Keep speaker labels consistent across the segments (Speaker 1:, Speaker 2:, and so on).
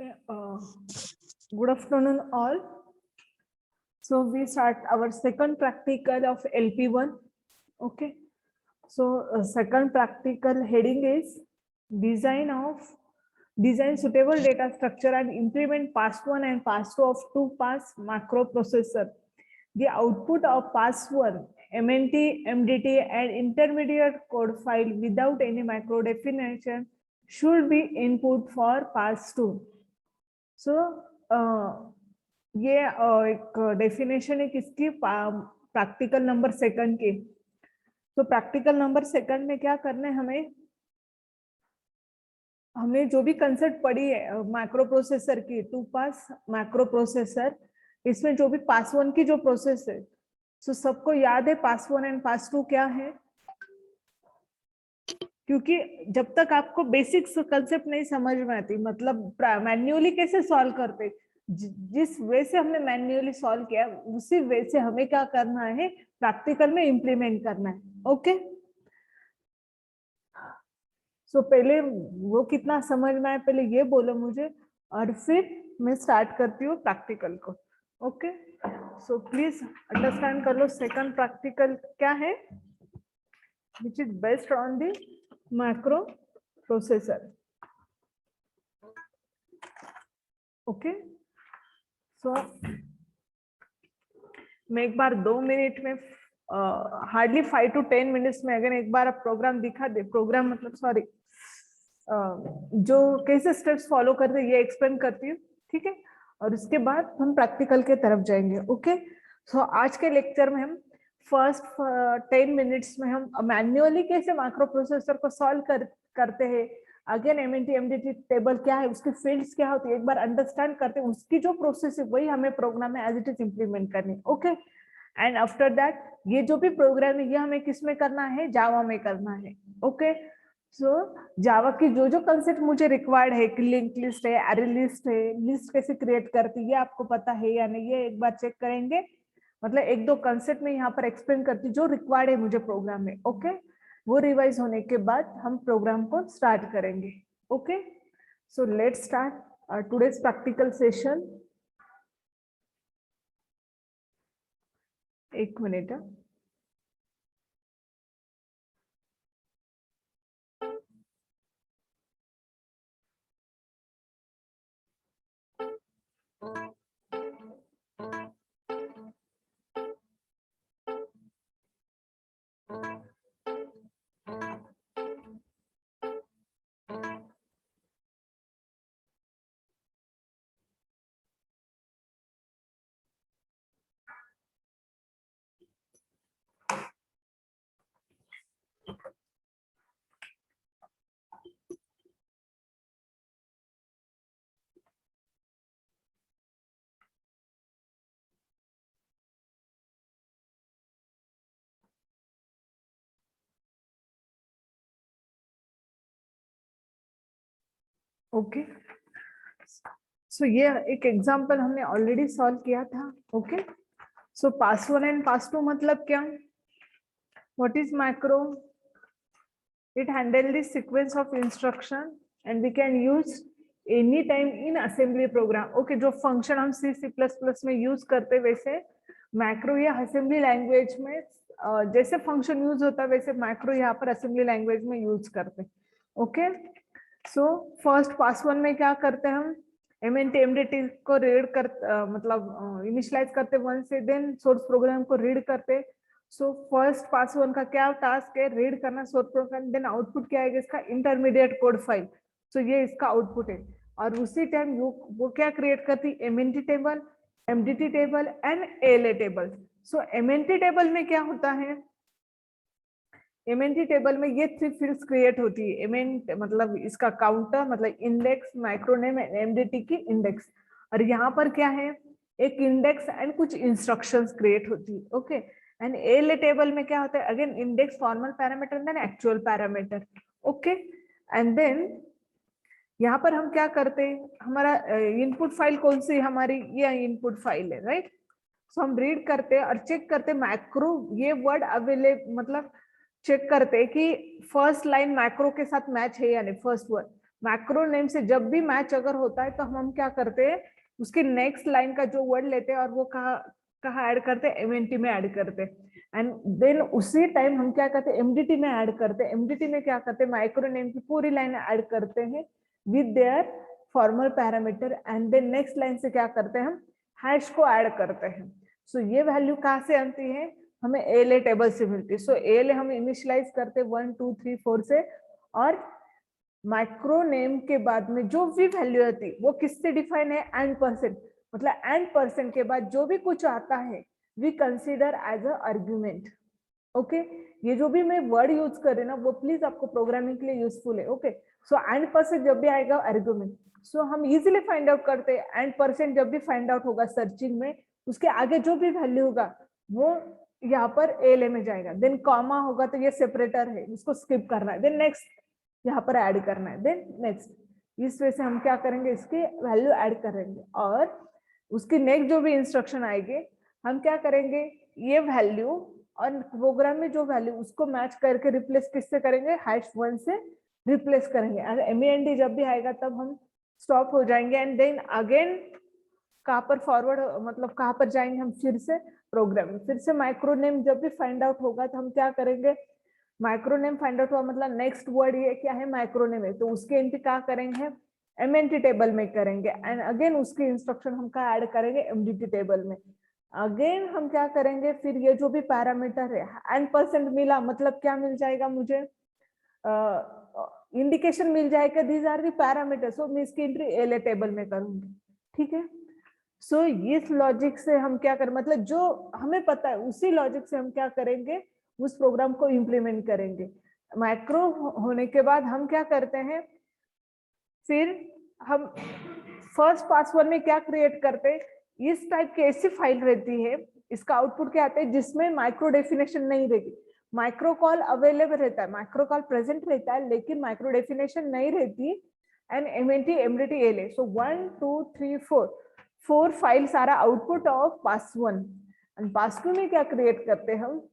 Speaker 1: Okay, good afternoon all. So we start our second practical of LP1. Okay, so second practical heading is design suitable data structure and implement pass1 and pass2 of two pass macro processor. The output of pass1 MNT, MDT and intermediate code file without any macro definition should be input for pass2. So ये एक definition है किसकी, practical number second की. तो practical number second में क्या करना है, हमने जो भी कंसेप्ट पढ़ी है मैक्रो प्रोसेसर की, टू पास मैक्रो प्रोसेसर, इसमें जो भी पास वन की जो प्रोसेस है, तो सबको याद है पास वन एंड पास टू क्या है. क्योंकि जब तक आपको बेसिक्स कंसेप्ट नहीं समझ में आती, मतलब मैन्युअली कैसे सॉल्व करते, जिस वे से हमने मैन्युअली सॉल्व किया उसी वे से हमें क्या करना है, प्रैक्टिकल में इम्प्लीमेंट करना है. ओके, सो पहले वो कितना समझ में आए पहले ये बोलो मुझे, और फिर मैं स्टार्ट करती हूँ प्रैक्टिकल को. ओके, सो प्लीज अंडरस्टैंड कर लो सेकंड प्रैक्टिकल क्या है, which is based on the macro processor. Okay, so मैं एक बार 2 मिनट में हार्डली 5 to 10 मिनट्स में अगर एक बार आप प्रोग्राम दिखा दे, प्रोग्राम मतलब सॉरी जो कैसे स्टेप्स फॉलो करते ये एक्सप्लेन करती हूँ, ठीक है, और उसके बाद हम प्रैक्टिकल के तरफ जाएंगे. ओके, सो आज के लेक्चर में हम फर्स्ट 10 मिनट्स में हम मैन्युअली कैसे माइक्रो प्रोसेसर को सॉल्व करते हैं, अगेन एमएनटी एमडीटी टेबल क्या है, उसके फील्ड्स क्या होती है, एक बार अंडरस्टैंड करते हैं, उसकी जो प्रोसेस है वही हमें प्रोग्राम में एज इट इज इम्प्लीमेंट करनी. ओके, एंड आफ्टर दैट ये जो भी प्रोग्राम है ये हमें किस में करना है, जावा में करना है. ओके, सो जावा की जो जो कंसेप्ट मुझे रिक्वायर्ड है, लिंक लिस्ट है, एरे लिस्ट है, लिस्ट कैसे क्रिएट करती है ये आपको पता है या नहीं, ये एक बार चेक करेंगे. मतलब एक दो कंसेप्ट में यहाँ पर एक्सप्लेन करती जो रिक्वायर्ड है मुझे प्रोग्राम में. ओके, वो रिवाइज होने के बाद हम प्रोग्राम को स्टार्ट करेंगे. Okay, so let's start today's practical session. एक मिनट. ओके, सो ये एक एग्जांपल हमने ऑलरेडी सॉल्व किया था. Okay, so pass one and pass two मतलब क्या, what is macro, it handle the sequence of instruction and we can use any time in assembly program. Okay, जो function हम C++ में use करते वैसे macro या असेंबली लैंग्वेज में जैसे फंक्शन यूज होता है वैसे मैक्रो यहाँ पर असेंबली लैंग्वेज में यूज करते. Okay, so first pass one में क्या करते हैं हम, एमएनटी एमडीटी को रीड कर मतलब इनिशियलाइज करते वन से, देन सोर्स प्रोग्राम को रीड करते. सो फर्स्ट पास वन का क्या टास्क है, रीड करना सोर्स प्रोग्राम, देन आउटपुट क्या आएगा इसका, इंटरमीडिएट कोड फाइल. सो ये इसका आउटपुट है, और उसी टाइम वो क्या क्रिएट करती, MNT table, MDT table and ALA table. So MNT table में क्या होता है, एमएनटी टेबल में ये 3 फील्ड्स क्रिएट होती है. एमएन मतलब इसका काउंटर मतलब इंडेक्स, माइक्रोनेम एंड एमडीटी की इंडेक्स, और यहाँ पर क्या है, एक इंडेक्स एंड कुछ इंस्ट्रक्शंस क्रिएट होती है. ओके, एंड एएलए टेबल में क्या होता है, again index, formal parameter then actual parameter. Okay, and then यहाँ पर हम क्या करते हैं, हमारा इनपुट फाइल कौन सी हमारी, ये इनपुट फाइल है, राइट. सो हम रीड करते और चेक करते मैक्रो, ये वर्ड अवेलेबल मतलब चेक करते कि फर्स्ट लाइन मैक्रो के साथ मैच है या नहीं, फर्स्ट वर्ड मैक्रो नेम से जब भी मैच अगर होता है तो हम क्या करते हैं, उसके नेक्स्ट लाइन का जो वर्ड लेते हैं और वो कहाँ ऐड करते हैं, एमएनटी में ऐड करते हैं। एंड देन उसी टाइम हम क्या करते हैं, एमडीटी में ऐड करते हैं। एमडीटी में क्या करते हैं, माइक्रो नेम की पूरी लाइन ऐड करते हैं with their formal parameter. And then next line से क्या करते हैं, हम हैश को ऐड करते हैं। सो ये वैल्यू कहाँ से आती है, हमें एएलए टेबल से मिलती है। सो एएलए हम इनिशियलाइज करते हैं 1 2 3 4 से, और माइक्रो नेम के बाद में जो भी वैल्यू आती है वो किससे डिफाइन है, एंड परसेंट। मतलब एंड परसेंट के बाद जो भी कुछ आता है we consider as a argument. Okay, ये जो भी मैं वर्ड यूज कर रही ना वो प्लीज आपको प्रोग्रामिंग के लिए यूजफुल है। ओके, सो एंड परसेंट जब भी आएगा आर्ग्यूमेंट, सो हम इजीली फाइंड आउट करते हैं। एंड परसेंट जब भी फाइंड आउट होगा सर्चिंग में, उसके आगे जो भी वैल्यू होगा वो यहाँ पर एएलए में जाएगा। देन कॉमा होगा तो ये सेपरेटर है, इसको स्किप करना है। देन नेक्स्ट यहाँ पर ऐड करना है, देन नेक्स्ट। इस वजह से हम क्या करेंगे, इसके वैल्यू ऐड करेंगे और उसकी नेक्स्ट जो भी इंस्ट्रक्शन आएगी हम क्या करेंगे, ये वैल्यू और प्रोग्राम में जो वैल्यू उसको मैच करके रिप्लेस किससे करेंगे, #1 से रिप्लेस करेंगे। एमईएनडी जब भी आएगा तब हम स्टॉप हो जाएंगे। एंड देन अगेन कहाँ पर फॉरवर्ड, मतलब कहाँ पर जाएंगे हम, फिर से प्रोग्राम, फिर से माइक्रो नेम जब भी फाइंड आउट होगा तो हम क्या करेंगे, माइक्रो नेम फाइंड आउट हुआ मतलब नेक्स्ट वर्ड ये क्या है, माइक्रो नेम है, तो उसके एंट्री क्या करेंगे, एमएनटी टेबल में करेंगे। एंड अगेन उसकी इंस्ट्रक्शन हम क्या ऐड करेंगे, एमडीटी टेबल में। अगेन हम क्या करेंगे, फिर ये जो भी पैरामीटर है एंड परसेंट मिला मतलब क्या मिल जाएगा मुझे, इंडिकेशन मिल जाएगा दीज आर दी पैरामीटर, सो मैं इसकी एंट्री एलए टेबल में करूंगी। ठीक है, सो इस लॉजिक से हम क्या करें, मतलब जो हमें पता है उसी लॉजिक से हम क्या करेंगे, उस प्रोग्राम को इम्प्लीमेंट करेंगे। माइक्रो होने के बाद हम क्या करते हैं, फिर हम फर्स्ट पासवर्ड में क्या क्रिएट करते हैं, इस टाइप की ऐसी फाइल रहती है, इसका आउटपुट क्या आता है जिसमें माइक्रो डेफिनेशन नहीं रहेगी। माइक्रो कॉल अवेलेबल रहता है, माइक्रो कॉल प्रेजेंट रहता है, लेकिन माइक्रो डेफिनेशन नहीं रहती। And MNT MDT LA, so 1 2 3 4 file सारा output of pass one. And pass two में क्या क्रिएट करते हैं हम,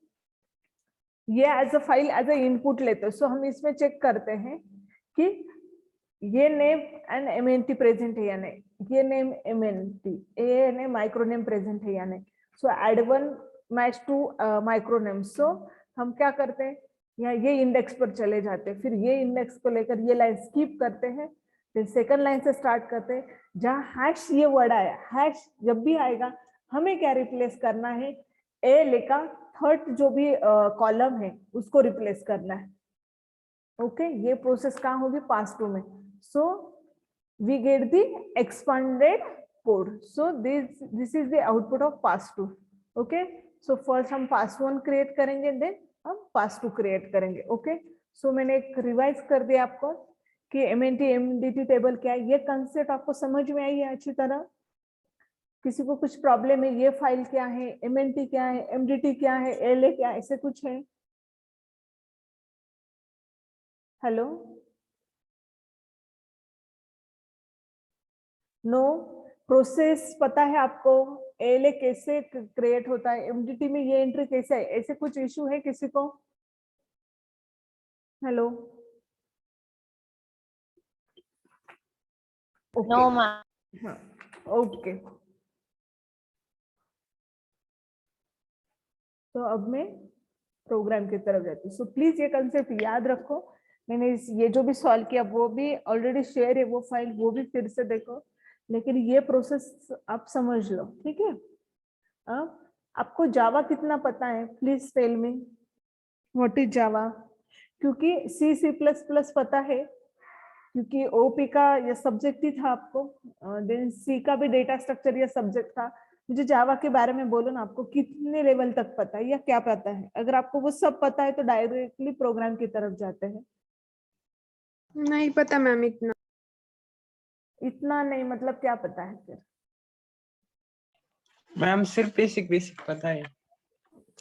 Speaker 1: ये as a file as a input लेते हैं। सो हम इसमें चेक करते हैं कि ये नेम एंड एमएनटी प्रेजेंट है या नहीं, ये नेम एमएनटी ए ने माइक्रो नेम प्रेजेंट है या नहीं। So add 1 match to micro name. So हम क्या करते हैं, यहाँ ये इंडेक्स पर चले जाते हैं, फिर ये इंडेक्स को लेकर ये लाइन स्किप करते हैं, फिर सेकंड लाइन से स्टार्ट करते हैं जहाँ हैश ये वर्ड आया, हैश जब भी आएगा हमें क्या रिप्लेस करना है, ए लेकर थर्ड जो भी कॉलम है उसको रिप्लेस करना है। ओके, ये प्रोसेस कहाँ होगी, पास2 में। So we get the expanded code. So this is the output of पास2। ओके, सो फर्स्ट हम पास1 क्रिएट करेंगे, देन हम पास2 क्रिएट करेंगे। ओके, सो मैंने एक रिवाइज कर दिया आपको कि एमएनटी एमडीटी टेबल क्या है, ये कंसेप्ट आपको समझ में आई है अच्छी तरह। किसी को कुछ प्रॉब्लम है, ये फाइल क्या है, एमएनटी क्या है, एमडीटी क्या है, एलए क्या है, ऐसे कुछ है? हेलो, नो, प्रोसेस पता है आपको, एलए कैसे क्रिएट होता है, एमडीटी में ये एंट्री कैसे है, ऐसे कुछ इशू है किसी को? Hello, okay,
Speaker 2: no ma'am.
Speaker 1: हाँ, ओके। तो अब मैं प्रोग्राम की तरफ जाती हूँ। सो प्लीज ये कंसेप्ट याद रखो। मैंने ये जो भी सॉल्व किया वो भी ऑलरेडी शेयर है, वो फाइल वो भी फिर से देखो, लेकिन ये प्रोसेस आप समझ लो। ठीक है, आपको जावा कितना पता है, please tell me what is Java. क्योंकि सी सी प्लस प्लस पता है, क्योंकि ओपी का ये सब्जेक्ट ही था आपको, देन सी का भी डेटा स्ट्रक्चर ये सब्जेक्ट था। मुझे जावा के बारे में बोलो ना, आपको कितने लेवल तक पता है या क्या पता है? अगर आपको वो सब पता है तो डायरेक्टली प्रोग्राम की तरफ जाते हैं।
Speaker 3: नहीं पता मैम इतना।
Speaker 1: इतना नहीं मतलब क्या पता है फिर?
Speaker 4: मैम सिर्फ बेसिक बेसिक पता है।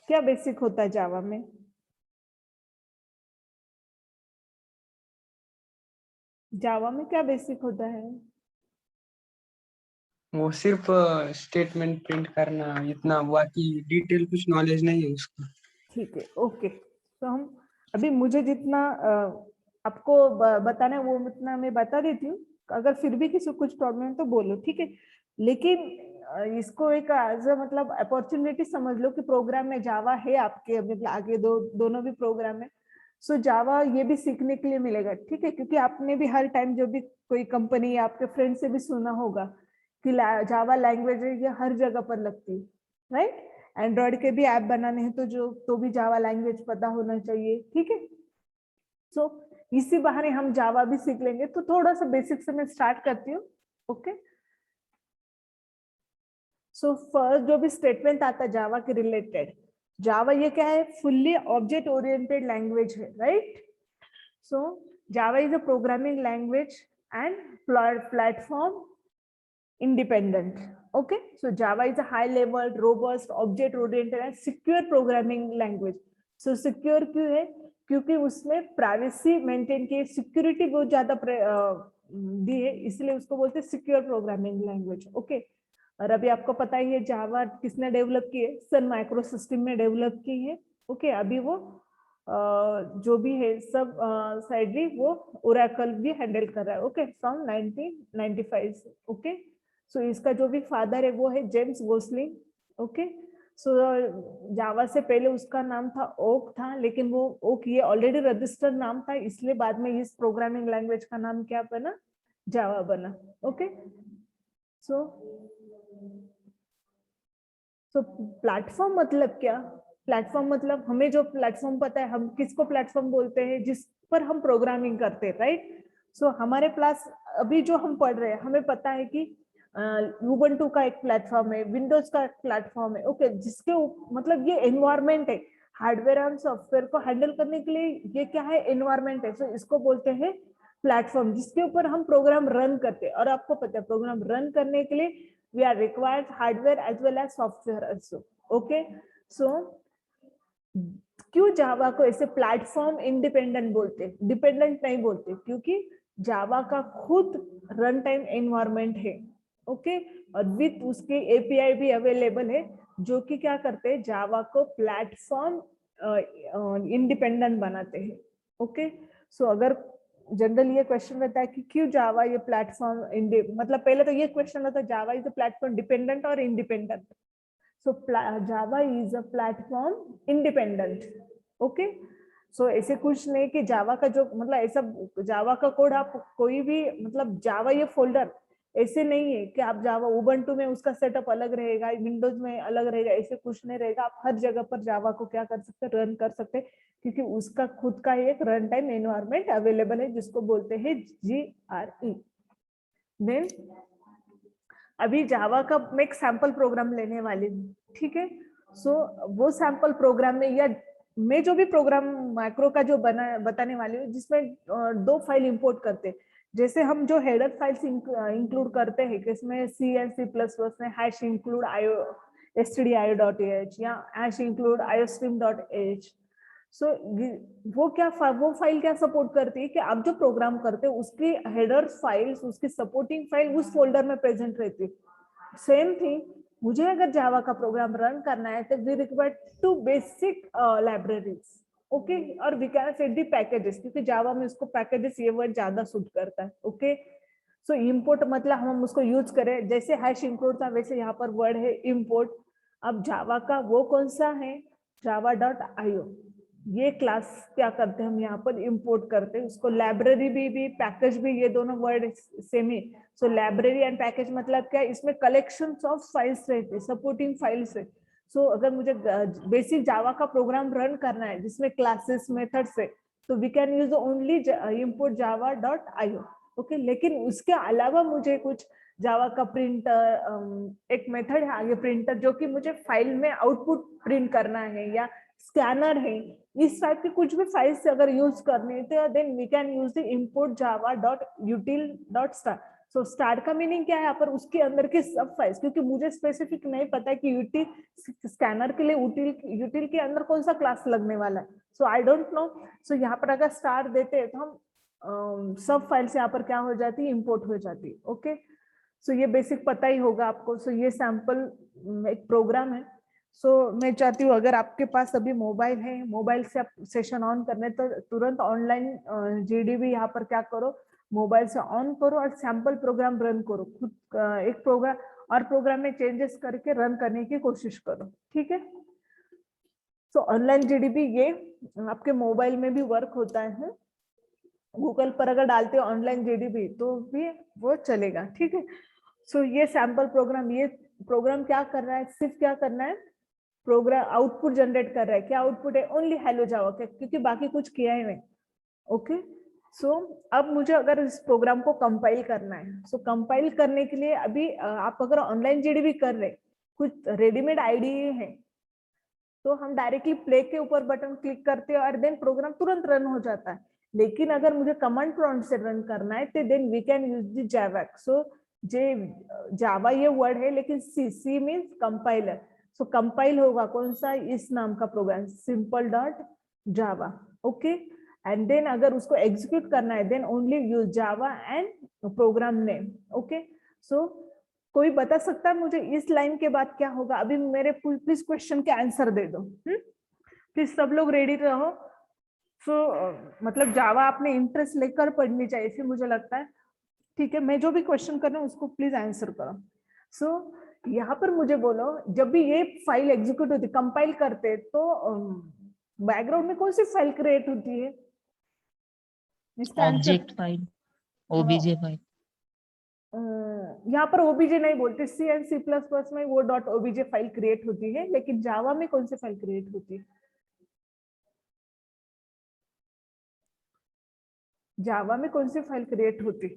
Speaker 1: क्या बेसिक होता है जावा में? जावा में क्या बेसिक होता है?
Speaker 4: वो सिर्फ स्टेटमेंट प्रिंट करना, इतना, बाकी डिटेल कुछ नॉलेज नहीं है उसका।
Speaker 1: ठीक है, ओके। तो हम अभी मुझे जितना आपको बताना है वो इतना मैं बता देती हूँ, अगर फिर भी किसी को कुछ प्रॉब्लम है तो बोलो, ठीक है। लेकिन इसको एक एज मतलब अपॉर्चुनिटी समझ लो कि प्रोग्राम में जावा है आपके अभी आगे दोनों भी प्रोग्राम है, सो जावा ये भी सीखने के लिए मिलेगा, ठीक है। क्योंकि आपने भी हर टाइम जो भी कोई कंपनी या आपके फ्रेंड से भी सुना होगा कि जावा लैंग्वेज है, ये हर जगह पर लगती है, राइट। एंड्रॉइड के भी ऐप बनाने हैं तो भी जावा लैंग्वेज पता होना चाहिए, ठीक है। सो इसी बहाने हम जावा भी सीख लेंगे। तो थोड़ा सा बेसिक से मैं स्टार्ट करती हूँ, ओके। सो फर्स्ट जो भी स्टेटमेंट आता है जावा के रिलेटेड, जावा ये क्या है, फुल्ली ऑब्जेक्ट ओरिएंटेड लैंग्वेज है, right. So Java is a programming language and platform independent. Okay, so Java is a high level robust object oriented and secure programming language. So secure क्यों है, क्योंकि उसमें privacy maintain की, security बहुत ज्यादा दी है, इसलिए उसको बोलते हैं सिक्योर प्रोग्रामिंग लैंग्वेज, ओके। और अभी आपको पता ही है जावा किसने डेवलप की है, सन माइक्रो सिस्टम में डेवलप की है, ओके। अभी वो जो भी है सब साइडली वो ओरेकल भी हैंडल कर रहा है, ओके, फ्रॉम 1995, ओके। सो इसका जो भी फादर है वो है जेम्स गोसलिंग, ओके। सो जावा से पहले उसका नाम था ओक था, लेकिन वो ओक ये ऑलरेडी रजिस्टर्ड नाम था, इसलिए बाद में इस प्रोग्रामिंग लैंग्वेज का नाम क्या बना, जावा बना, ओके। सो प्लेटफॉर्म मतलब क्या, प्लेटफॉर्म मतलब हमें जो प्लेटफॉर्म पता है, हम किसको प्लेटफॉर्म बोलते हैं, जिस पर हम प्रोग्रामिंग करते हैं, राइट। सो हमारे पास अभी जो हम पढ़ रहे हैं, हमें पता है कि Ubuntu का एक प्लेटफॉर्म है, विंडोज का एक प्लेटफॉर्म है, ओके, जिसके मतलब ये एनवायरमेंट है, हार्डवेयर एंड सॉफ्टवेयर को हैंडल करने के लिए ये क्या है, एनवायरमेंट है। सो इसको बोलते हैं प्लेटफॉर्म, जिसके ऊपर हम प्रोग्राम रन करते हैं। और आपको पता है प्रोग्राम रन करने के लिए we are required hardware as well as software also, okay। so क्यों जावा को ऐसे प्लेटफॉर्म इंडिपेंडेंट बोलते, डिपेंडेंट नहीं बोलते, क्योंकि जावा का खुद रन टाइम एनवायरमेंट है, ओके। और विथ उसके एपीआई भी अवेलेबल है, जो कि क्या करते हैं, जावा को प्लेटफॉर्म इंडिपेंडेंट बनाते हैं, ओके। सो अगर जनरली ये क्वेश्चन रहता है कि क्यों जावा ये प्लेटफॉर्म मतलब पहले तो ये क्वेश्चन रहता है Java is a platform dependent और independent. So Java is a platform independent, okay. So ऐसे कुछ नहीं कि जावा का जो मतलब ऐसा जावा का कोड आप कोई भी मतलब जावा ये फोल्डर ऐसे नहीं है कि आप जावा उबंटू में उसका सेटअप अलग रहेगा, विंडोज में अलग रहेगा, ऐसे कुछ नहीं रहेगा। आप हर जगह पर जावा को क्या कर सकते, रन कर सकते, क्योंकि उसका खुद का एक रन टाइम एनवायरमेंट अवेलेबल है, जिसको बोलते हैं GRE। देन अभी जावा का मैं एक सैंपल प्रोग्राम लेने वाली हूँ, ठीक है। सो वो सैंपल प्रोग्राम में या मैं जो भी प्रोग्राम मैक्रो का जो बताने वाली हूँ, जिसमें 2 फाइल इंपोर्ट करते, जैसे हम जो हेडर फाइल्स इंक्लूड करते हैं, किसमें C एंड C++ में हैश इंक्लूड stdio.h या हैश इंक्लूड iostream.h। सो वो क्या वो फाइल क्या सपोर्ट करती है कि आप जो प्रोग्राम करते हो उसकी हेडर फाइल्स, उसकी सपोर्टिंग फाइल उस फोल्डर में प्रेजेंट रहती है। सेम थिंग, मुझे अगर जावा का प्रोग्राम रन करना है तो we require 2 basic libraries, okay. और we can set the packages, क्योंकि जावा में उसको पैकेजेस ये वर्ड ज्यादा सूट करता है, ओके। सो इंपोर्ट मतलब हम उसको यूज करें, जैसे हैश इंक्लूड था वैसे यहाँ पर वर्ड है इंपोर्ट। अब जावा का वो कौन सा है, java.io, ये क्लास क्या करते हैं हम यहाँ पर इंपोर्ट करते हैं उसको। लाइब्रेरी भी पैकेज भी, ये दोनों word same he. So library and package मतलब क्या है, इसमें कलेक्शन ऑफ फाइल्स रहते, सपोर्टिंग फाइल्स है। सो अगर मुझे बेसिक जावा का प्रोग्राम रन करना है जिसमें क्लासेस मेथड्स है, तो we can use only import java.io, okay. लेकिन उसके अलावा मुझे कुछ जावा का प्रिंटर एक मेथड है आगे, प्रिंटर, जो कि मुझे फाइल में आउटपुट प्रिंट करना है, या स्कैनर है, इस टाइप के कुछ भी फाइल्स अगर यूज करनी है तो then we can use the import java.util.start। So start का मीनिंग क्या है यहाँ पर, उसके अंदर के सब फाइल्स, क्योंकि मुझे स्पेसिफिक नहीं पता कि यूटिल स्कैनर के लिए यूटिल के अंदर कौन सा क्लास लगने वाला है, सो आई डोंट नो। सो यहाँ पर अगर स्टार्ट देते हैं तो हम सब फाइल्स यहाँ पर क्या हो जाती है, इंपोर्ट हो जाती है, ओके। सो ये बेसिक पता ही होगा आपको। सो ये सैंपल एक प्रोग्राम है, सो मैं चाहती हूँ अगर आपके पास अभी मोबाइल है, मोबाइल से आप सेशन ऑन करने तो तुरंत ऑनलाइन जीडीबी यहाँ पर क्या करो, मोबाइल से ऑन करो और सैंपल प्रोग्राम रन करो, खुद एक प्रोग्राम और प्रोग्राम में चेंजेस करके रन करने की कोशिश करो, ठीक है। सो ऑनलाइन जीडीबी ये आपके मोबाइल में भी वर्क होता है, गूगल पर अगर डालते हो ऑनलाइन जीडीबी तो भी वो चलेगा, ठीक है। सो ये सैंपल प्रोग्राम, ये प्रोग्राम क्या कर रहा है, सिर्फ क्या करना है, प्रोग्राम आउटपुट जनरेट कर रहा है। क्या आउटपुट है, ओनली हेलो जावा, क्योंकि बाकी कुछ किया ही नहीं, ओके। सो अब मुझे अगर इस प्रोग्राम को कंपाइल करना है, सो कंपाइल करने के लिए अभी आप अगर ऑनलाइन जीडीबी कर रहे, कुछ रेडीमेड आईडीई है तो हम डायरेक्टली प्ले के ऊपर बटन क्लिक करते हैं और देन प्रोग्राम तुरंत रन हो जाता है। लेकिन अगर मुझे कमांड प्रॉम्प्ट से रन करना है तो then we can use the Java. So J Java ये वर्ड है, लेकिन C means compiler. So compile होगा कौन सा, इस नाम का program simple dot Java, okay. And then अगर उसको एग्जीक्यूट करना है then only use Java and program name, okay. So कोई बता सकता है मुझे इस लाइन के बाद क्या होगा? अभी मेरे प्लीज क्वेश्चन के आंसर दे दो, प्लीज सब लोग रेडी रहो। सो मतलब जावा आपने इंटरेस्ट लेकर पढ़नी चाहिए फिर मुझे लगता है, ठीक है। मैं जो भी क्वेश्चन कर रहा हूँ उसको प्लीज आंसर करो। सो यहाँ पर मुझे बोलो, जब भी ये फाइल एग्जीक्यूट होती, कंपाइल करते तो बैकग्राउंड में कौन सी फाइल क्रिएट होती है?
Speaker 2: Object file, OBJ file.
Speaker 1: यहाँ पर ओबीजे नहीं बोलते, सी एंड सी प्लस प्लस में वो डॉट ओबीजे फाइल क्रिएट होती है, लेकिन जावा में कौन सी फाइल क्रिएट होती है? जावा में कौन सी फाइल क्रिएट होती?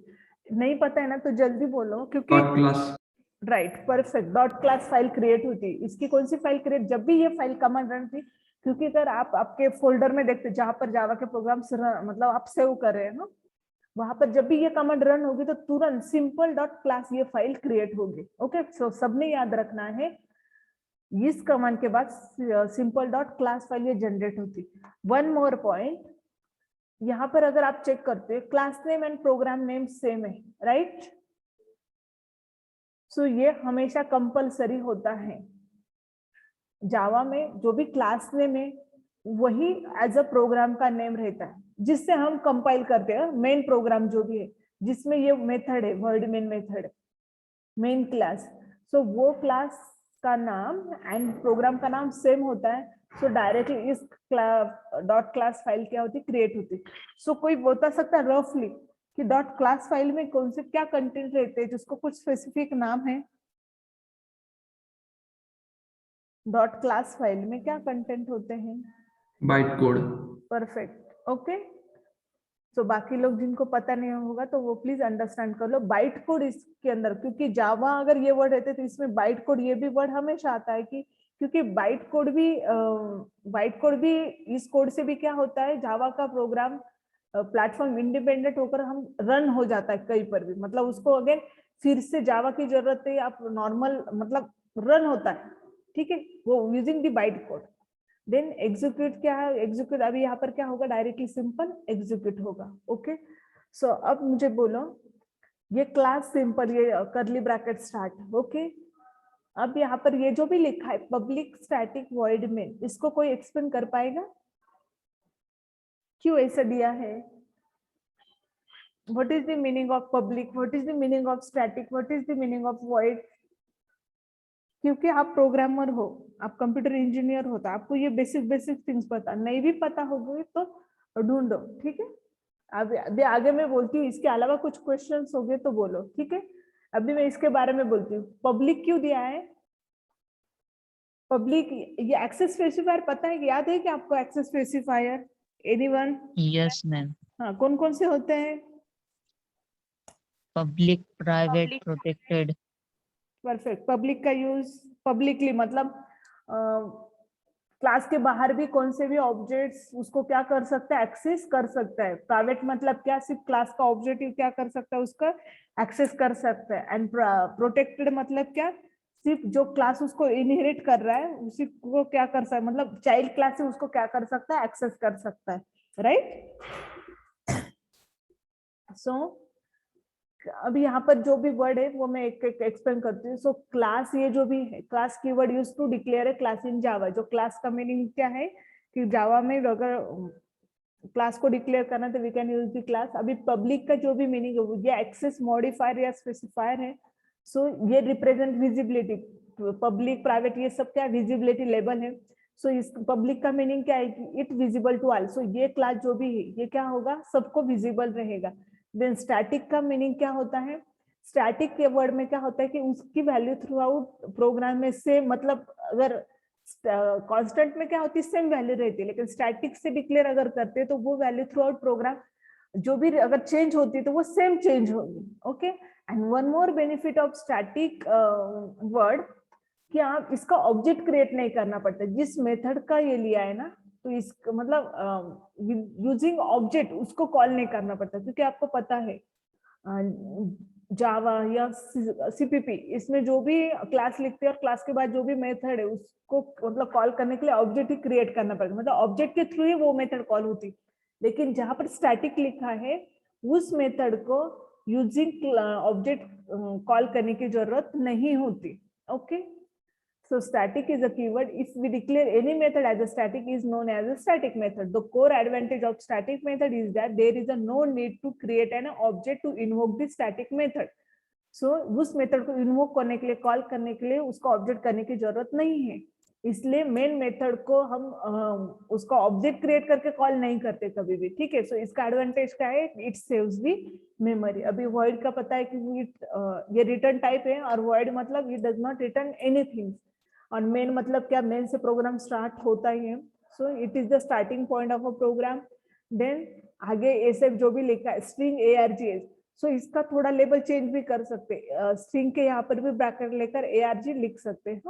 Speaker 1: नहीं पता है ना तो जल्दी बोलो, क्योंकि
Speaker 5: dot class.
Speaker 1: Right, perfect, dot class file create होती। इसकी कौन सी फाइल क्रिएट, जब भी ये फाइल कमांड रन थी, क्योंकि अगर आप आपके फोल्डर में देखते जहां पर जावा के प्रोग्राम्स मतलब आप सेव कर रहे हैं ना, वहां पर जब भी ये कमांड रन होगी तो तुरंत सिंपल डॉट क्लास ये फाइल क्रिएट होगी, ओके। सो सबने याद रखना है इस कमांड के बाद सिंपल डॉट क्लास फाइल ये जनरेट होती। वन मोर पॉइंट, यहाँ पर अगर आप चेक करते हैं class name and program name same है, राइट। सो ये हमेशा कंपलसरी होता है जावा में, जो भी क्लास नेम है वही एज अ प्रोग्राम का नेम रहता है, जिससे हम कंपाइल करते हैं मेन प्रोग्राम जो भी है, जिसमें ये मेथड है, word main method, main class. So वो क्लास का नाम एंड प्रोग्राम का नाम सेम होता है। सो डायरेक्टली इस डॉट क्लास फाइल क्या होती, क्रिएट होती। सो कोई बता सकता है रफली कि डॉट क्लास फाइल में कौन से क्या कंटेंट रहते हैं, जिसको कुछ स्पेसिफिक नाम है? डॉट क्लास फाइल में क्या कंटेंट होते हैं?
Speaker 5: Byte code.
Speaker 1: Perfect, okay. तो बाकी लोग जिनको पता नहीं होगा तो वो प्लीज अंडरस्टैंड कर लो बाइट कोड इसके अंदर, क्योंकि जावा अगर ये वर्ड रहते तो इसमें बाइट कोड ये भी वर्ड हमेशा आता है, कि क्योंकि बाइट कोड भी इस कोड से भी क्या होता है, जावा का प्रोग्राम प्लेटफॉर्म इंडिपेंडेंट होकर हम रन हो जाता है कहीं पर भी, मतलब उसको अगेन फिर से जावा की जरूरत है, आप नॉर्मल मतलब रन होता है, ठीक है, वो using the byte code. Then execute क्या है, एग्जीक्यूट अभी यहाँ पर क्या होगा, डायरेक्टली सिंपल एग्जीक्यूट होगा, ओके। सो अब मुझे बोलो ये क्लास सिंपल, ये करली ब्रैकेट स्टार्ट, ओके। अब यहाँ पर ये जो भी लिखा है पब्लिक स्टैटिक वॉइड में, इसको कोई एक्सप्लेन कर पाएगा क्यों ऐसा दिया है? What is the meaning of public, what is the meaning of static, what is the meaning of void? क्योंकि आप प्रोग्रामर हो, आप कंप्यूटर इंजीनियर हो, तो आपको ये बेसिक थिंग्स पता, नहीं भी पता होगी तो ढूंढो, ठीक है। अभी आगे मैं बोलती हूँ, इसके अलावा कुछ क्वेश्चंस हो गए तो बोलो, ठीक है। अभी मैं इसके बारे में बोलती हूँ, पब्लिक क्यों दिया है? पब्लिक ये एक्सेस स्पेसिफायर पता है, याद है कि आपको access specifier? Anyone?
Speaker 2: Yes ma'am.
Speaker 1: हाँ, कौन कौन से होते हैं?
Speaker 2: Public, private, protected.
Speaker 1: Perfect. Public का यूज पब्लिकली मतलब क्लास के बाहर भी कौन से भी ऑब्जेक्ट्स उसको क्या कर सकता है, एक्सेस कर सकता है। प्राइवेट मतलब क्या, सिर्फ क्लास का ऑब्जेक्ट क्या कर सकता है, उसका एक्सेस कर सकता है। एंड प्रोटेक्टेड मतलब क्या, सिर्फ जो क्लास उसको इनहेरिट कर रहा है उसी को क्या कर सकता है, मतलब चाइल्ड क्लास से उसको क्या कर सकता है, एक्सेस कर सकता है, राइट। सो अभी यहाँ पर जो भी वर्ड है वो मैं एक एक एक्सप्लेन करती हूँ. सो क्लास, ये जो भी है class keyword use to declare a class in Java. जो क्लास का मीनिंग क्या है कि जावा में अगर क्लास को डिक्लेयर करना तो we can use the class. अभी पब्लिक का जो भी मीनिंग है ये एक्सेस मॉडिफायर या स्पेसिफायर है. सो ये रिप्रेजेंट विजिबिलिटी. पब्लिक प्राइवेट ये सब क्या विजिबिलिटी लेवल है. सो इस पब्लिक का मीनिंग क्या है कि इट विजिबल टू ऑल. सो ये क्लास जो भी है ये क्या होगा, सबको विजिबल रहेगा. देन स्टैटिक का मीनिंग क्या होता है, स्टैटिक के वर्ड में क्या होता है कि उसकी वैल्यू थ्रू आउट प्रोग्राम में से, मतलब अगर कांस्टेंट में क्या होती है सेम वैल्यू रहती है, लेकिन स्टैटिक से डिक्लेयर अगर करते हैं तो वो वैल्यू थ्रू आउट प्रोग्राम जो भी अगर चेंज होती है तो वो सेम चेंज होगी. Okay. And one more benefit of static word कि आप इसका ऑब्जेक्ट क्रिएट नहीं करना पड़ता. जिस मेथड का ये लिया है ना, तो इस मतलब यूजिंग ऑब्जेक्ट उसको कॉल नहीं करना पड़ता, क्योंकि आपको पता है जावा या सीपीपी इसमें जो भी क्लास लिखते हैं और क्लास के बाद जो भी मेथड है उसको मतलब कॉल करने के लिए ऑब्जेक्ट ही क्रिएट करना पड़ेगा, मतलब ऑब्जेक्ट के थ्रू ही वो मेथड कॉल होती. लेकिन जहां पर स्टैटिक लिखा है उस मेथड को यूजिंग ऑब्जेक्ट कॉल करने की जरूरत नहीं होती. Okay. So static is a keyword. If we declare any method as a static, is known as a static method. The core advantage of static method is that there is a no need to create an object to invoke the static method. So उस method को invoke करने के लिए, call करने के लिए उसको object करने की जरूरत नहीं है. इसलिए मेन मेथड को हम उसका ऑब्जेक्ट क्रिएट करके कॉल नहीं करते कभी भी. ठीक है. सो इसका एडवांटेज क्या है, इट सेव्स दी मेमोरी. अभी void का पता है कि ये रिटर्न टाइप है और void मतलब it does not return anything. और मेन मतलब क्या, मेन से प्रोग्राम स्टार्ट होता ही है. So it is the starting point of a program. Then आगे ऐसे जो भी लिखा है स्ट्रिंग ARGS. सो इसका थोड़ा लेवल चेंज भी कर सकते हैं. स्ट्रिंग के यहाँ पर भी ब्रैकेट लेकर ARG लिख सकते हैं.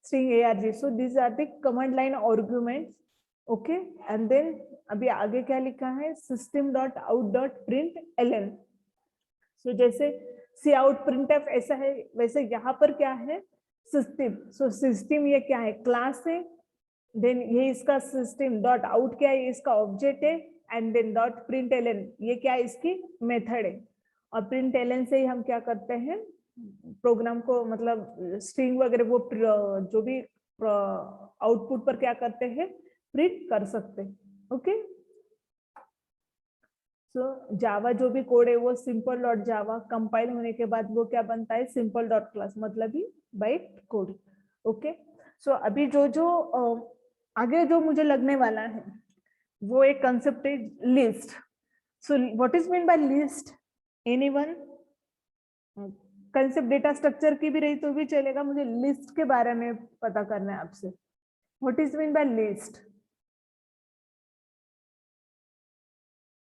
Speaker 1: String ARG. So this are the command line arguments. Okay. And then अभी आगे क्या लिखा है, system.out.println. सो जैसे सी आउट printf ऐसा है, वैसे यहाँ पर क्या है सिस्टम. सो सिस्टम ये क्या है, क्लास है. देन ये इसका सिस्टम डॉट आउट क्या है, इसका ऑब्जेक्ट है. एंड देन डॉट println ये क्या है, इसकी मेथड है. और println से ही हम क्या करते हैं, प्रोग्राम को मतलब स्ट्रिंग वगैरह वो जो भी आउटपुट पर क्या करते हैं, प्रिंट कर सकते हैं. ओके. सो जावा जो भी कोड है वो सिंपल डॉट जावा, कंपाइल होने के बाद वो क्या बनता है, सिंपल डॉट क्लास, मतलब ही बाइट कोड. ओके. सो अभी जो आगे जो मुझे लगने वाला है वो एक कंसेप्ट है list. So what is mean by list, anyone? Concept data structure की भी रही तो भी चलेगा, मुझे लिस्ट के बारे में पता करना है आपसे. What is mean by list,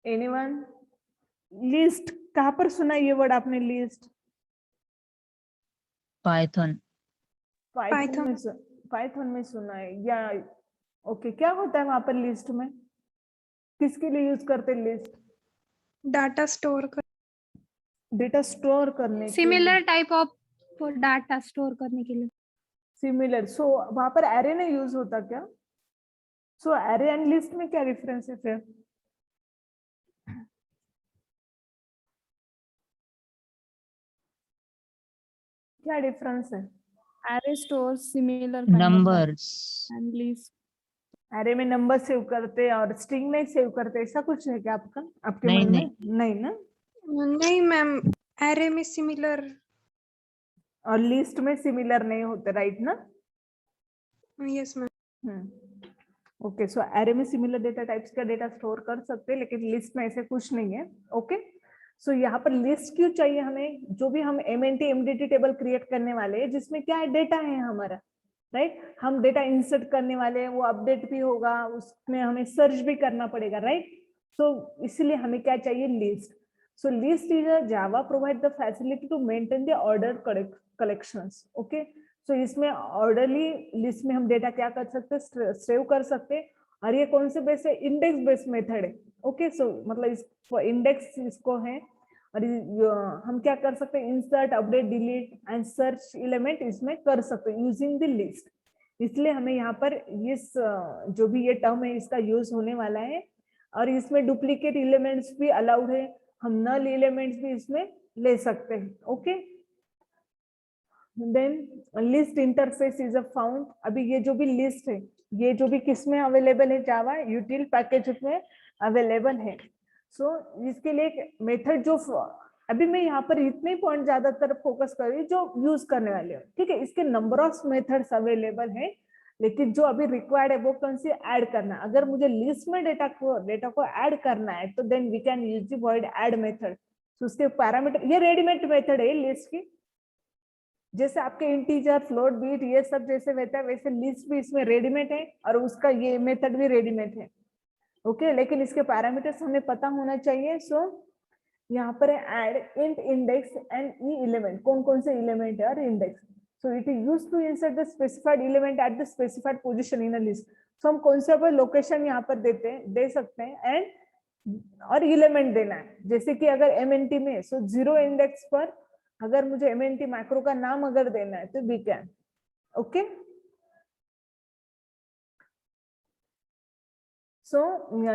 Speaker 1: anyone? List कहाँ पर सुना ये वर्ड आपने, लिस्ट?
Speaker 2: पाइथन.
Speaker 1: पाइथन में सुना है या? ओके. क्या होता है वहां पर लिस्ट में, किसके लिए यूज करते हैं लिस्ट?
Speaker 3: डाटा स्टोर कर,
Speaker 1: डेटा स्टोर करने
Speaker 3: similar type of data store करने के लिए.
Speaker 1: सिमिलर. सो वहां पर एरे नहीं यूज होता क्या? सो एरे एंड लिस्ट में क्या डिफरेंस है फिर? क्या डिफरेंस है?
Speaker 3: Array stores similar
Speaker 2: Numbers.
Speaker 3: and list.
Speaker 1: Array में नंबर सेव करते और स्ट्रिंग नहीं सेव करते, ऐसा कुछ है क्या आपका, आपके
Speaker 2: नहीं,
Speaker 1: मन में? नहीं ना.
Speaker 3: नहीं मैम, एरे में सिमिलर
Speaker 1: और लिस्ट में सिमिलर नहीं होते, राइट ना?
Speaker 3: Yes ma'am.
Speaker 1: Okay. So array में सिमिलर डेटा टाइप्स का डेटा स्टोर कर सकते हैं, लेकिन लिस्ट में ऐसे कुछ नहीं है. ओके. सो यहाँ पर लिस्ट क्यों चाहिए हमें, जो भी हम MNT MDT टेबल क्रिएट करने वाले हैं जिसमें क्या है, डेटा है हमारा, राइट? हम डेटा इंसर्ट करने वाले हैं, वो अपडेट भी होगा, उसमें हमें सर्च भी करना पड़ेगा, राइट? सो इसलिए हमें क्या चाहिए, list. So list is a Java provide the facility to maintain the order collections. Okay. So इसमें ऑर्डरली लिस्ट में हम डेटा क्या कर सकते हैं, सेव कर सकते हैं. और ये कौन से बेस है, इंडेक्स बेस्ड मेथड है. ओके. सो मतलब इस इंडेक्स इसको है. और हम क्या कर सकते हैं, insert, update, delete and search element इसमें कर सकते हैं यूजिंग द लिस्ट. इसलिए हमें यहाँ पर इस जो भी ये टर्म है इसका यूज होने वाला है. और इसमें डुप्लीकेट एलिमेंट्स भी अलाउड है, हम नल एलिमेंट्स भी इसमें ले सकते हैं। Okay, then list interface is a found. अभी ये जो भी लिस्ट है, ये जो भी किस में अवेलेबल है, जावा यूटिल पैकेज में अवेलेबल है। सो इसके लिए मेथड जो अभी मैं यहाँ पर इतने पॉइंट ज्यादातर फोकस कर रही हूँ जो यूज करने वाले हो, ठीक है। इसके नंबर ऑफ मेथड्स अवेलेबल है, लेकिन जो अभी रिक्वायर्ड है वो कौन सी ऐड करना। अगर मुझे लिस्ट में डेटा को ऐड करना है तो then we can use the word add method. तो उसके पैरामीटर, ये रेडीमेड मेथड है लिस्ट की, जैसे आपके इंटीजर, फ्लोट, बीट ये सब जैसे रहता है वैसे लिस्ट भी इसमें रेडीमेड है और उसका ये मेथड भी रेडीमेड है। ओके, लेकिन इसके पैरामीटर्स हमें पता होना चाहिए। सो यहाँ पर add int index and E element, कौन कौन से एलिमेंट है और index. So it is used to insert the specified element at the specified position in a list. So हम कौन से लोकेशन यहाँ पर दे सकते हैं एंड और एलिमेंट देना है। जैसे कि अगर एमएनटी में, सो 0 इंडेक्स पर अगर मुझे एमएनटी मैक्रो का नाम अगर देना है तो वी कैन। ओके, सो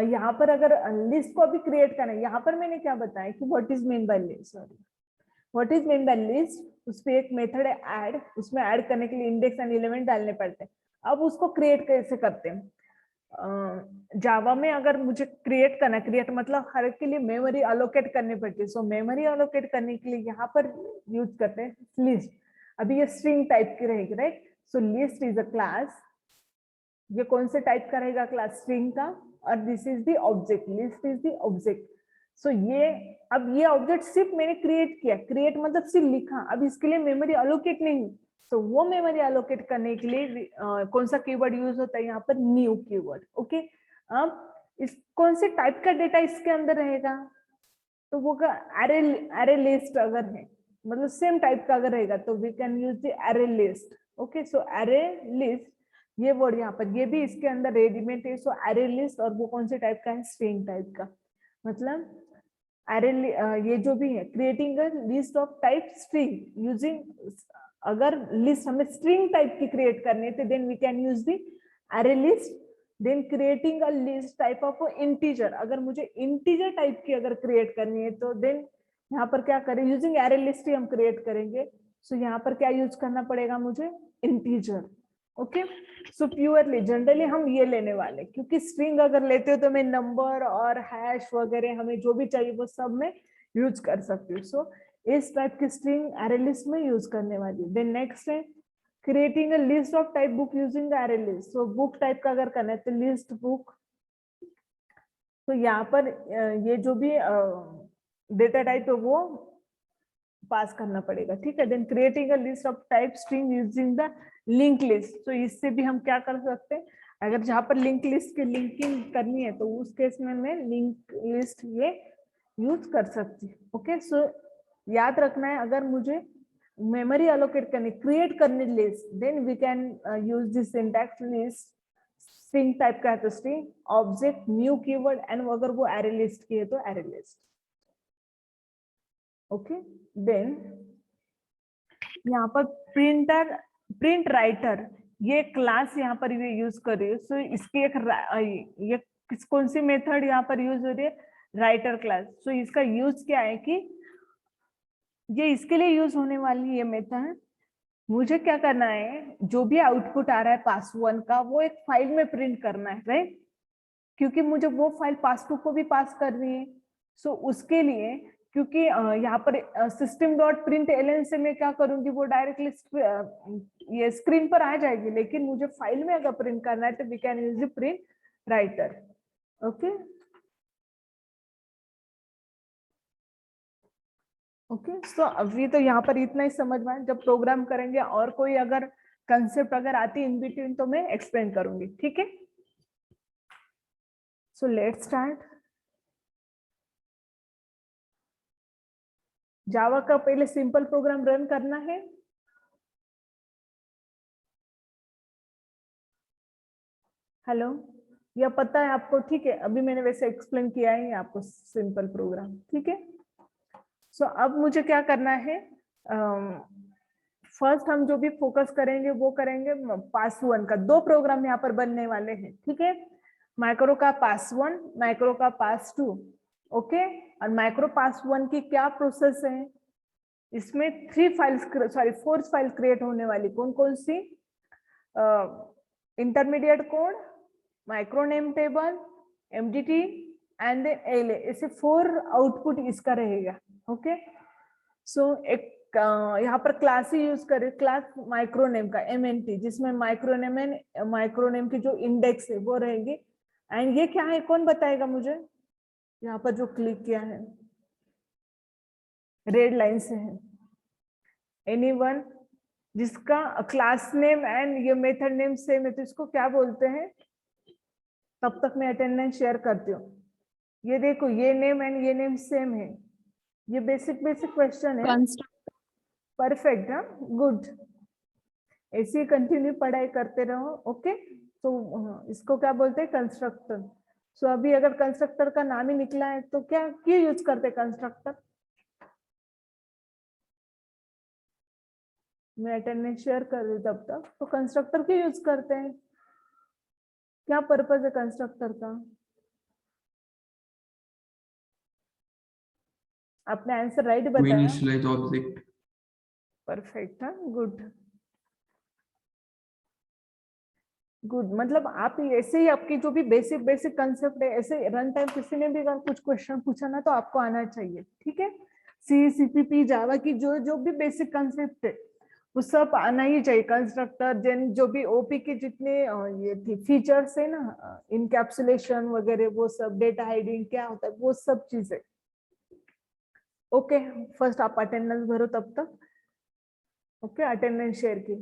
Speaker 1: यहाँ पर अगर लिस्ट को अभी क्रिएट करना है, यहाँ पर मैंने क्या बताया कि what is mean by list, sorry what is mean by list. उस पे एक मेथड है ऐड, उसमें ऐड करने के लिए इंडेक्स एंड एलिमेंट डालने पड़ते हैं। अब उसको क्रिएट कैसे करते हैं, जावा में अगर मुझे क्रिएट करना, क्रिएट मतलब हर एक के लिए मेमोरी अलोकेट करनी पड़ती है। सो मेमोरी अलोकेट करने के लिए यहाँ पर यूज करते हैं लिस्ट। अभी ये स्ट्रिंग टाइप की रहेगी, right. So list is a class, ये कौन से टाइप का रहेगा, क्लास स्ट्रिंग का, और this is the object, list is the object. So ये अब ये ऑब्जेक्ट सिर्फ मैंने क्रिएट किया, क्रिएट मतलब सिर्फ लिखा, अब इसके लिए मेमोरी अलोकेट नहीं। तो वो मेमोरी अलोकेट करने के लिए कौन सा कीवर्ड यूज होता है यहाँ पर, न्यू कीवर्ड। ओके, अब इस कौन से टाइप का डेटा इसके अंदर रहेगा, तो वो एरे लिस्ट अगर है, मतलब सेम टाइप का अगर रहेगा तो we can use the array list. Okay, so array list ये वर्ड यहाँ पर, ये भी इसके अंदर रेडीमेड है। सो एरे लिस्ट, और वो कौन से टाइप का है, स्ट्रिंग टाइप का। मतलब एरे ये जो भी है, creating a list of type string using, अगर लिस्ट हमें स्ट्रिंग टाइप की क्रिएट करनी है तो then we can use the array list. Then creating a list type of integer, अगर मुझे इंटीजर टाइप की अगर क्रिएट करनी है तो देन यहाँ पर क्या करें, यूजिंग एरे लिस्ट ही हम क्रिएट करेंगे। सो यहाँ पर क्या यूज करना पड़ेगा मुझे, इंटीजर। ओके, सो प्योरली जनरली हम ये लेने वाले, क्योंकि स्ट्रिंग अगर लेते हो तो मैं नंबर और हैश वगैरह हमें जो भी चाहिए वो सब में यूज कर सकती हूँ। सो इस टाइप की स्ट्रिंग एरे लिस्ट में यूज करने वाली। देन नेक्स्ट है creating a list of type book using the array list. So book type का अगर करना है तो लिस्ट बुक। तो यहाँ पर ये जो भी डेटा टाइप है वो पास करना पड़ेगा, ठीक है। Then creating a list of type string using the link list. तो इससे भी हम क्या कर सकते हैं, अगर जहां पर लिंक लिस्ट की लिंकिंग करनी है तो उस केस में मैं लिंक लिस्ट ये यूज कर सकती हूँ। ओके, सो याद रखना है, अगर मुझे मेमोरी अलोकेट करनी, क्रिएट करनी list, then we can use this syntax list. String type का है तो string, object, new keyword, and अगर वो एरे लिस्ट की है तो एरे लिस्ट। ओके, देन यहाँ पर प्रिंट राइटर, ये क्लास यहाँ पर ये यूज कर रही है। सो इसकी ये कौन सी मेथड यहाँ पर यूज हो रही है, राइटर क्लास। सो इसका यूज क्या है कि ये इसके लिए यूज होने वाली ये मेथड, मुझे क्या करना है, जो भी आउटपुट आ रहा है pass1 का वो एक फाइल में प्रिंट करना है, राइट। क्योंकि मुझे वो फाइल pass2 को भी पास करनी है। सो उसके लिए, क्योंकि यहाँ पर system.println से मैं क्या करूंगी, वो डायरेक्टली ये स्क्रीन पर आ जाएगी, लेकिन मुझे फाइल में अगर प्रिंट करना है तो we can use the print writer. Okay okay, so अभी तो यहाँ पर इतना ही समझ में, जब प्रोग्राम करेंगे और कोई अगर कंसेप्ट अगर आती इन बिटवीन तो मैं एक्सप्लेन करूंगी, ठीक है। सो लेट्स स्टार्ट। जावा का पहले सिंपल प्रोग्राम रन करना है। हेलो, यह पता है आपको, ठीक है। अभी मैंने वैसे एक्सप्लेन किया है आपको सिंपल प्रोग्राम, ठीक है। सो अब मुझे क्या करना है, फर्स्ट हम जो भी फोकस करेंगे वो करेंगे pass1 का। दो प्रोग्राम यहाँ पर बनने वाले हैं, ठीक है। माइक्रो का pass1, माइक्रो का pass2। ओके, और माइक्रो pass1 की क्या प्रोसेस है, इसमें 4 फाइल्स क्रिएट होने वाली, कौन कौन सी? Intermediate code, micro name table, MDT and LA, ऐसे 4 आउटपुट इसका रहेगा। ओके, सो एक यहाँ पर क्लास ही यूज करें, क्लास माइक्रोनेम का एमएनटी, जिसमें माइक्रोनेम की जो इंडेक्स है वो रहेगी। एंड ये क्या है, कौन बताएगा मुझे? यहाँ पर जो क्लिक किया है रेड लाइन से है, एनीवन जिसका क्लास नेम एंड ये मेथड नेम सेम है, तो इसको क्या बोलते हैं? तब तक मैं अटेंडेंस शेयर करती हूँ। ये देखो, ये नेम एंड ये नेम सेम है, ये बेसिक क्वेश्चन है। परफेक्ट, हाँ, गुड, ऐसे कंटिन्यू पढ़ाई करते रहो। ओके, तो इसको क्या बोलते हैं? कंस्ट्रक्टर। सो अभी अगर कंस्ट्रक्टर का नाम ही निकला है तो क्या क्यों यूज करते हैं कंस्ट्रक्टर? मैं अटेंडेंस शेयर कर रही हूँ तब तक, तो कंस्ट्रक्टर क्यों यूज करते हैं? क्या पर्पज है कंस्ट्रक्टर का? आपने आंसर राइट बताया।
Speaker 5: Initialize object.
Speaker 1: परफेक्ट, हाँ, गुड गुड। मतलब आप ऐसे ही आपकी जो भी बेसिक कंसेप्ट है, ऐसे रन टाइम किसी ने भी अगर कुछ क्वेश्चन पूछा ना तो आपको आना चाहिए, ठीक है? सीपीपी जावा की जो भी बेसिक कंसेप्ट है वो सब आना ही चाहिए। कंस्ट्रक्टर जेन जो भी ओपी के जितने ये थी फीचर्स है ना, इनकैप्सुलेशन वगैरह, वो सब, डेटा हाइडिंग क्या होता है, वो सब चीजें। ओके, फर्स्ट आप अटेंडेंस भरो तब तक। ओके, अटेंडेंस शेयर की।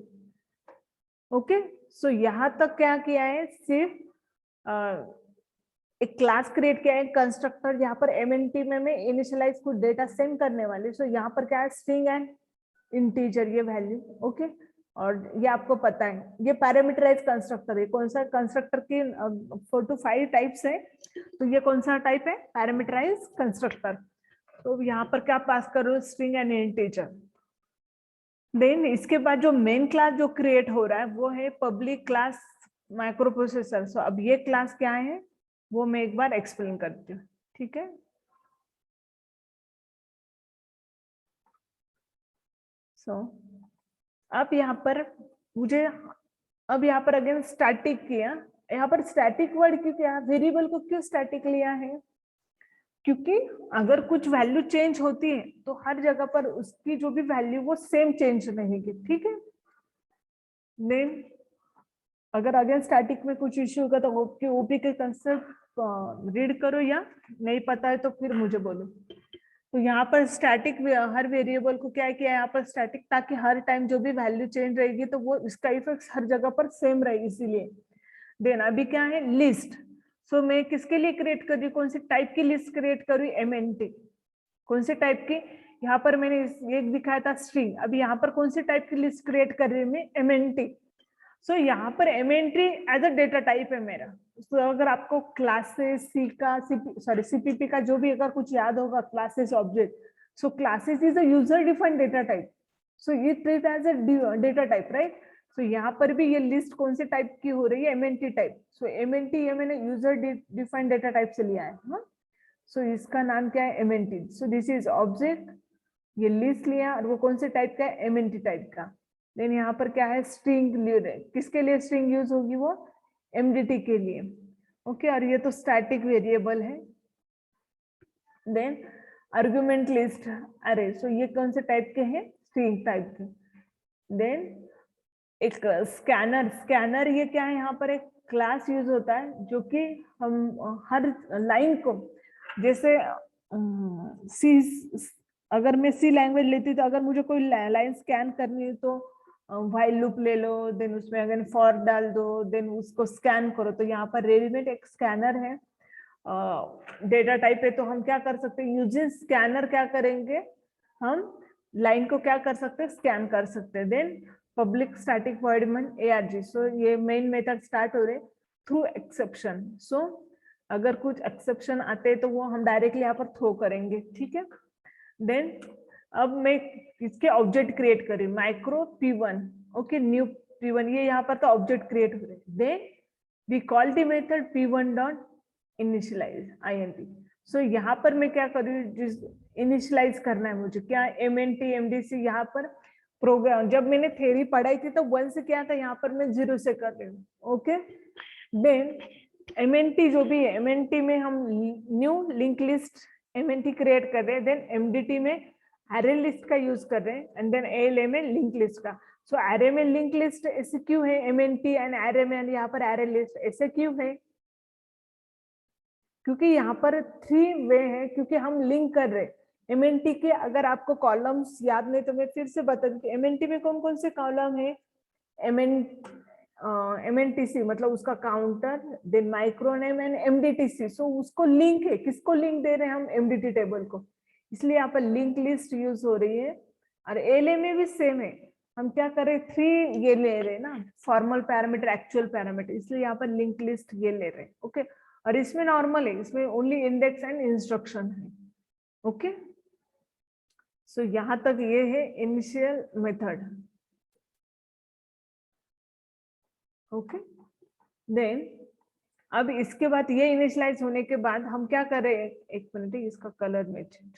Speaker 1: ओके, सो यहाँ तक क्या किया है? सिर्फ एक क्लास क्रिएट किया है कंस्ट्रक्टर, यहाँ पर एमएनटी में मैं इनिशियलाइज कुछ डेटा सेंड करने वाली। सो यहाँ पर क्या है? स्ट्रिंग एंड इंटीजर, ये वैल्यू। ओके, और ये आपको पता है ये पैरामीटराइज कंस्ट्रक्टर है। कौन सा कंस्ट्रक्टर की 4 to 5 टाइप्स है, तो ये कौन सा टाइप है? Parameterize constructor. तो यहाँ पर क्या पास करो? String and integer. देन इसके बाद जो मेन क्लास जो क्रिएट हो रहा है वो है पब्लिक क्लास माइक्रो प्रोसेसर। सो अब ये क्लास क्या है वो मैं एक बार एक्सप्लेन करती हूँ, ठीक है? सो अब यहाँ पर मुझे यहाँ पर अगेन स्टैटिक किया। यहाँ पर स्टैटिक वर्ड क्यों किया? वेरिएबल को क्यों स्टैटिक लिया है? क्योंकि अगर कुछ वैल्यू चेंज होती है तो हर जगह पर उसकी जो भी वैल्यू वो सेम चेंज रहेगी, ठीक है? देन अगर अगेन स्टैटिक में कुछ इश्यू होगा तो ओपी के कंसेप्ट रीड करो, या नहीं पता है तो फिर मुझे बोलो। तो यहाँ पर स्टैटिक हर वेरिएबल को क्या किया है यहाँ पर स्टैटिक, ताकि हर टाइम जो भी वैल्यू चेंज रहेगी तो वो इसका इफेक्ट हर जगह पर सेम रहे, इसीलिए। देन अभी क्या है? लिस्ट। सो मैं किसके लिए क्रिएट कर रही हूँ? कौन सी टाइप की लिस्ट क्रिएट कर रही हूँ? एमएनटी। कौन से टाइप की? यहाँ पर मैंने ये दिखाया था स्ट्रिंग, अभी यहाँ पर कौन सी टाइप की लिस्ट क्रिएट कर रही हूँ मैं? एमएनटी। सो यहाँ पर MNT as a data type है मेरा। तो अगर आपको क्लासेस सीपीपी का जो भी अगर कुछ याद होगा, classes object, so classes is a user defined data type, so ये treat as a data type, right? So यहाँ पर भी ये लिस्ट कौन से टाइप की हो रही है? MNT type. सो एमएनटी ये मैंने यूजर डिफाइंड डेटा टाइप से लिया है, हाँ? सो इसका नाम क्या है? MNT. So this is object, ये लिस्ट लिया और वो कौन से टाइप का है? एमएनटी टाइप का। देन यहाँ पर क्या है? स्ट्रिंग। किसके लिए स्ट्रिंग यूज होगी? वो एमडीटी के लिए। ओके, और ये तो स्टैटिक वेरिएबल है। देन आर्गुमेंट लिस्ट अरे, सो ये कौन से टाइप के हैं? स्ट्रिंग टाइप के। देन एक स्कैनर ये क्या है? यहाँ पर एक क्लास यूज होता है जो कि हम हर लाइन को, जैसे अगर मैं सी लैंग्वेज लेती तो अगर मुझे कोई लाइन स्कैन करनी है तो व्हाइल लूप ले लो, देन उसमें अगर फॉर डाल दो, देन उसको स्कैन करो। तो यहाँ पर रेडीमेड एक स्कैनर है डेटा टाइप है, तो हम क्या कर सकते हैं? यूजिंग स्कैनर क्या करेंगे? हम लाइन को क्या कर सकते हैं? स्कैन कर सकते हैं। Then public static void main ARG। So ये मेन मेथड स्टार्ट हो रहे थ्रू एक्सेप्शन। सो अगर कुछ एक्सेप्शन आते हैं तो वो हम डायरेक्टली यहाँ पर थ्रो करेंगे, ठीक है? देन अब मैं इसके ऑब्जेक्ट क्रिएट करी micro P1। Okay, new P1, ये यहाँ पर तो ऑब्जेक्ट क्रिएट हो रहे। Then we call the method P1 dot initialize INT। So यहाँ पर मैं क्या कर रही हूँ? जिस इनिशियलाइज करना है मुझे। क्या MNT MDC यहाँ पर प्रोग्राम, जब मैंने थ्योरी पढ़ाई थी तो 1 से क्या था, यहाँ पर मैं 0 से कर रही हूँ। ओके, देन MNT जो भी है, MNT में हम new link list MNT create कर रहे हैं, देन MDT में एरे लिस्ट का यूज कर रहे हैं, एंड देन ALA में लिंक लिस्ट का। सो एरे में लिंक लिस्ट ऐसे क्यों है MNT, एंड एरे में यहाँ पर एरे लिस्ट ऐसे क्यों है, क्योंकि यहाँ पर 3 वे है, क्योंकि हम लिंक कर रहे हैं MNT के। अगर आपको कॉलम्स याद नहीं तो मैं फिर से बता दूं, MNT में कौन कौन से कॉलम है, MNTC मतलब उसका काउंटर, देन माइक्रोनेम एंड MDTC। सो उसको लिंक है, किसको लिंक दे रहे हैं हम, MDT टेबल को, इसलिए यहाँ पर लिंक लिस्ट यूज हो रही है। और ALA में भी सेम है, हम क्या कर रहे हैं 3 ये ले रहे हैं ना, फॉर्मल पैरामीटर एक्चुअल पैरामीटर, इसलिए यहाँ पर लिंक लिस्ट ये ले रहे हैं। ओके, और इसमें नॉर्मल है, इसमें ओनली इंडेक्स एंड इंस्ट्रक्शन है। ओके, सो यहाँ तक ये है इनिशियल मेथड। ओके, देन अब इसके बाद ये इनिशियलाइज होने के बाद हम क्या कर रहे हैं, एक मिनट इसका कलर में चेंज,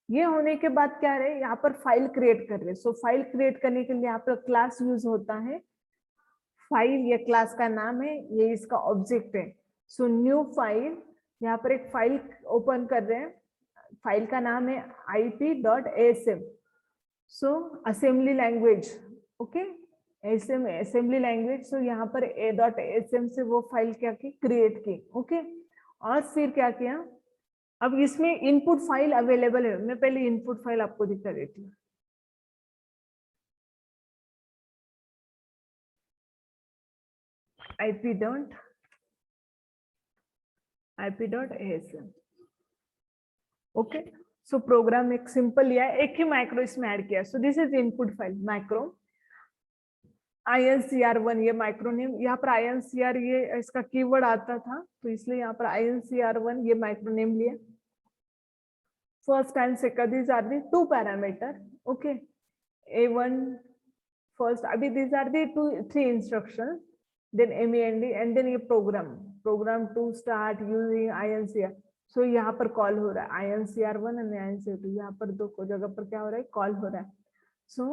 Speaker 1: ये होने के बाद क्या रहे, यहाँ पर फाइल क्रिएट कर रहे। सो फाइल क्रिएट करने के लिए यहाँ पर क्लास यूज होता है, फाइल ये क्लास का नाम है, ये इसका ऑब्जेक्ट है। सो न्यू फाइल, यहाँ पर एक फाइल ओपन कर रहे हैं, फाइल का नाम है ip.asm। So assembly language, okay, assembly language. So यहाँ पर a.asm से वो फाइल क्या की, क्रिएट की। ओके, और फिर क्या किया, अब इसमें इनपुट फाइल अवेलेबल है, मैं पहले इनपुट फाइल आपको दिखा देती हूँ। ip.asm। ओके, सो प्रोग्राम एक सिंपल लिया है, एक ही माइक्रो इसमें ऐड किया। सो this is input file micro incr1, ये माइक्रो नेम, यहाँ पर incr ये इसका कीवर्ड आता था तो इसलिए यहाँ पर incr1 ये माइक्रो नेम लिया। First and second, these are the 2 parameter. Okay, a1 first, अभी these are the 3 instruction, then MEND, and then ये program to start using incr। So यहाँ पर कॉल हो रहा है incr1 एंड incr2, यहाँ पर 2 जगह पर क्या हो रहा है, कॉल हो रहा है। सो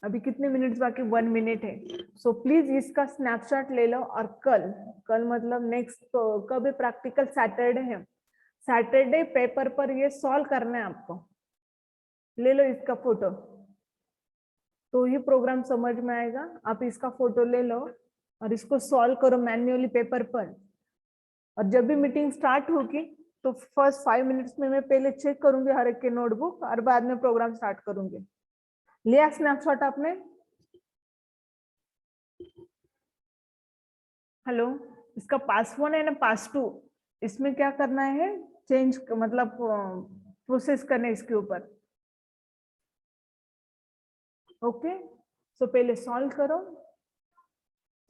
Speaker 1: अभी कितने मिनट्स बाकी, 1 मिनट है। सो प्लीज इसका स्नैपशॉट ले लो, और कल मतलब नेक्स्ट कब है प्रैक्टिकल, सैटरडे है, सैटरडे पेपर पर ये सॉल्व करना है आपको, ले लो इसका फोटो, तो ही प्रोग्राम समझ में आएगा। आप इसका फोटो ले लो और इसको सॉल्व करो मैन्युअली पेपर पर, और जब भी मीटिंग स्टार्ट होगी तो फर्स्ट 5 मिनट्स में मैं पहले चेक करूंगी हर एक के नोटबुक, और बाद में प्रोग्राम स्टार्ट करूंगी। लिया स्नैपशॉट आपने? हेलो, इसका पास 1 है ना पास 2, इसमें क्या करना है, चेंज मतलब प्रोसेस करना है इसके ऊपर। ओके, सो पहले सॉल्व करो,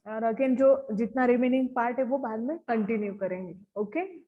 Speaker 1: और अगेन जो जितना रिमेनिंग पार्ट है वो बाद में कंटिन्यू करेंगे। ओके।